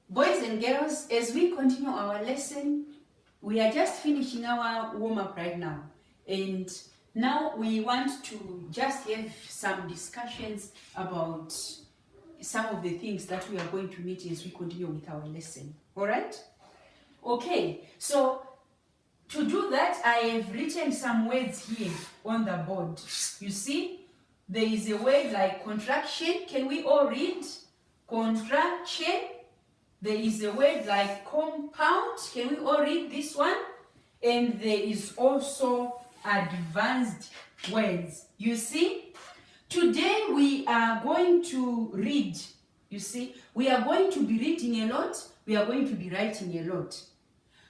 Boys and girls, as we continue our lesson, we are just finishing our warm-up right now. And now we want to just have some discussions about some of the things that we are going to meet as we continue with our lesson. All right? Okay, so to do that, I have written some words here on the board. You see, there is a word like contraction. Can we all read? Contraction. There is a word like compound. Can we all read this one? And there is also advanced words. You see, today we are going to read. You see, we are going to be reading a lot. We are going to be writing a lot.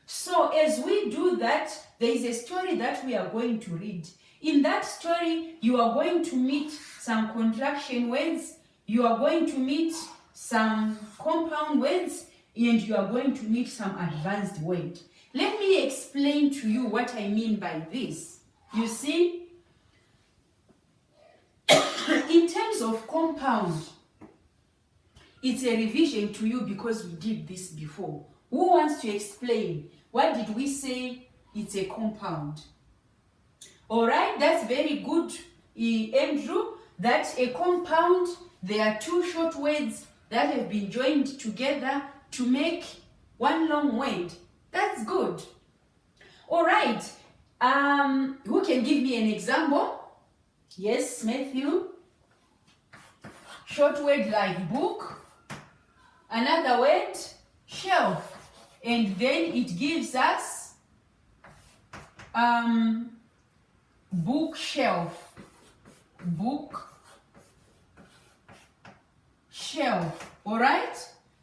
So as we do that, there is a story that we are going to read. In that story, you are going to meet some contraction words. You are going to meet some compound words, and you are going to meet some advanced word. Let me explain to you what I mean by this. You see, in terms of compound, it's a revision to you because we did this before. Who wants to explain? What did we say? It's a compound. All right, that's very good, Andrew. That's a compound. There are two short words that have been joined together to make one long word. That's good. All right. Who can give me an example? Yes, Matthew. Short word like book. Another word, shelf. And then it gives us bookshelf. Book shelf. All right,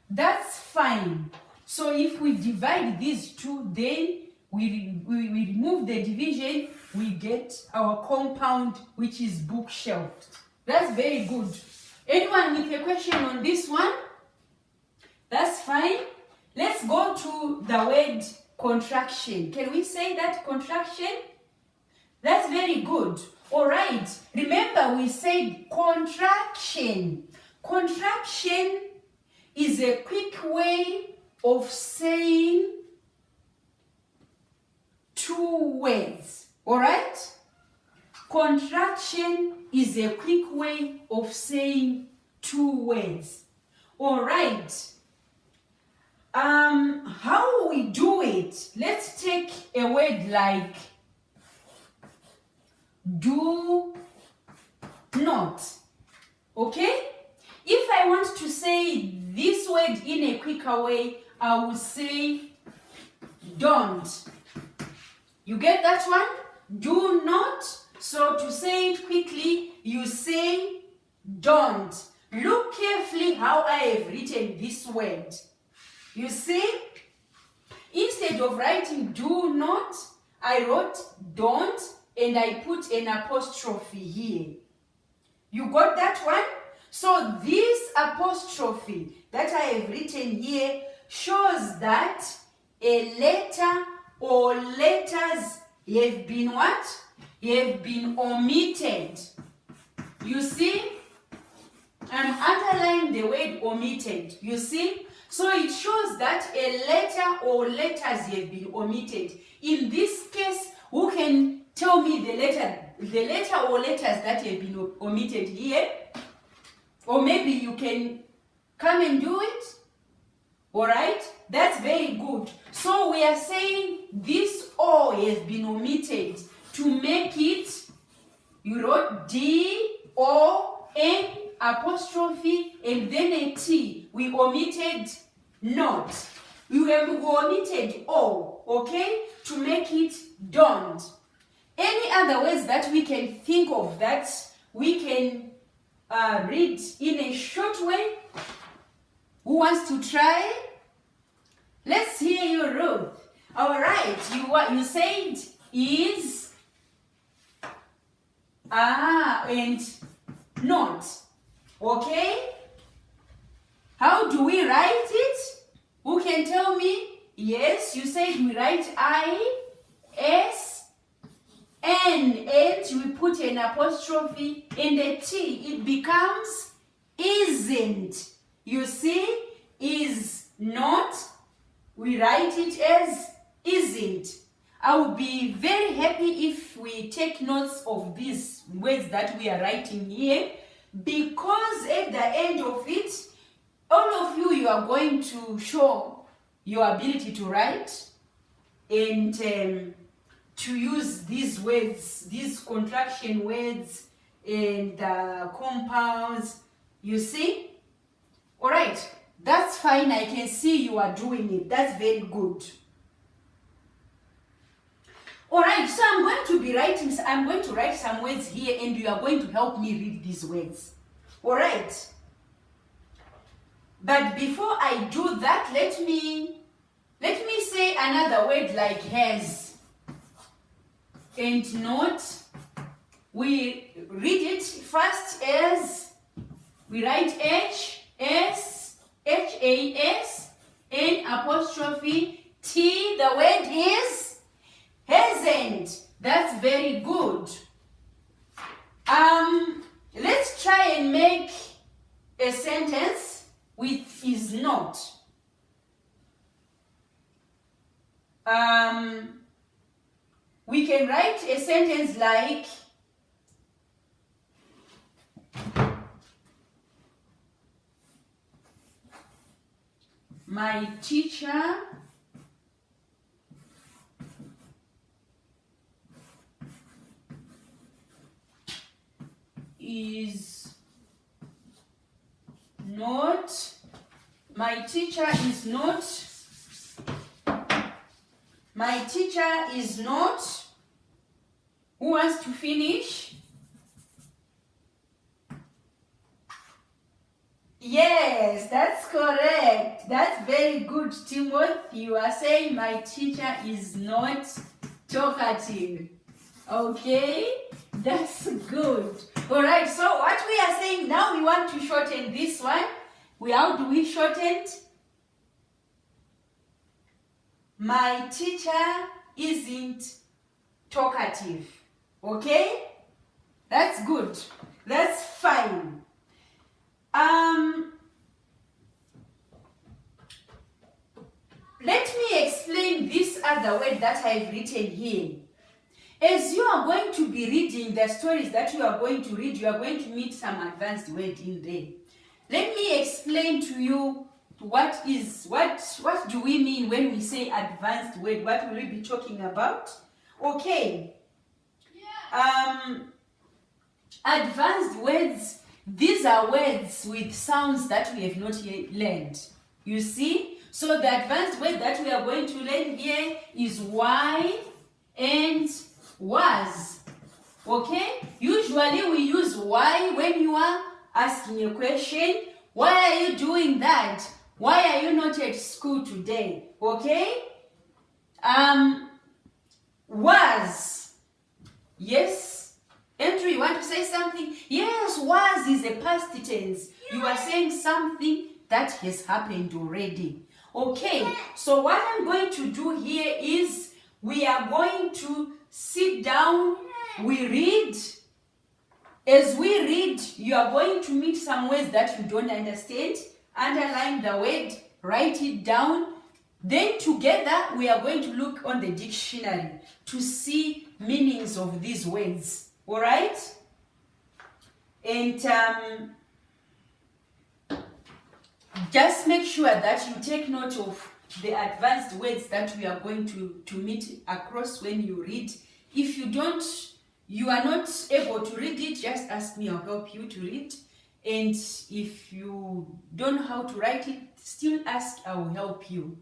that's fine. So if we divide these two, then we remove the division, we get our compound, which is bookshelf. That's very good. Anyone with a question on this one? That's fine. Let's go to the word contraction. Can we say that contraction? That's very good. All right. Remember we said contraction. Contraction is a quick way of saying two words. All right? Contraction is a quick way of saying two words. All right. How we do it? Let's take a word like do not. Okay? If I want to say this word in a quicker way, I will say don't. You get that one? Do not. So to say it quickly, you say don't. Look carefully how I have written this word. You see? Instead of writing do not, I wrote don't and I put an apostrophe here. You got that one? So this apostrophe that I have written here shows that a letter or letters have been what? Have been omitted. You see? I'm underlining the word omitted. You see? So it shows that a letter or letters have been omitted. In this case, who can tell me the letter or letters that have been omitted here? Or maybe you can come and do it. All right? That's very good. So we are saying this O has been omitted to make it, you wrote D-O-N apostrophe and then a T. We omitted not. We omitted O, okay? To make it don't. Any other words that we can think of that we can read in a short way? Who wants to try? Let's hear you, Ruth. All right, you said is, and not. Okay? How do we write it? Who can tell me? Yes, you said we write I, S, N, and we put an apostrophe and a T. It becomes isn't. You see? Is not. we write it as isn't. I will be very happy if we take notes of these words that we are writing here, because at the end of it, all of you are going to show your ability to write and to use these words, these contraction words and compounds, you see? All right, that's fine. I can see you are doing it. That's very good. All right, so I'm going to write some words here and you are going to help me read these words. All right. But before I do that, let me say another word like has and not. We read it first as, we write H, S, H-A-S, N apostrophe T. The word is hasn't. That's very good. Let's try and make a sentence with is not. We can write a sentence like my teacher is not, my teacher is not, my teacher is not, who wants to finish? Yes, that's correct. That's very good, Timothy. You are saying my teacher is not talkative. Okay, that's good. All right, so what we are saying now, we want to shorten this one. How do we shorten it? My teacher isn't talkative. Okay, that's good. That's fine. Let me explain this other word that I've written here. As you are going to be reading the stories that you are going to read, you are going to meet some advanced word in there. Let me explain to you what do we mean when we say advanced word. What will we be talking about? Okay. Advanced words, these are words with sounds that we have not yet learned. You see? So the advanced word that we are going to learn here is why and was. Okay? Usually we use why when you are asking a question. Why are you doing that? Why are you not at school today? Okay? Was. Yes? Andrew, you want to say something? Yes, was is a past tense. You are saying something that has happened already. Okay, so what I'm going to do here is we are going to sit down, we read. As we read, you are going to meet some words that you don't understand. Underline the word, write it down. Then together we are going to look on the dictionary to see meanings of these words. All right? And just make sure that you take note of the advanced words that we are going to meet across when you read. If you are not able to read it, just ask me, I'll help you to read. And if you don't know how to write it, still ask, I will help you.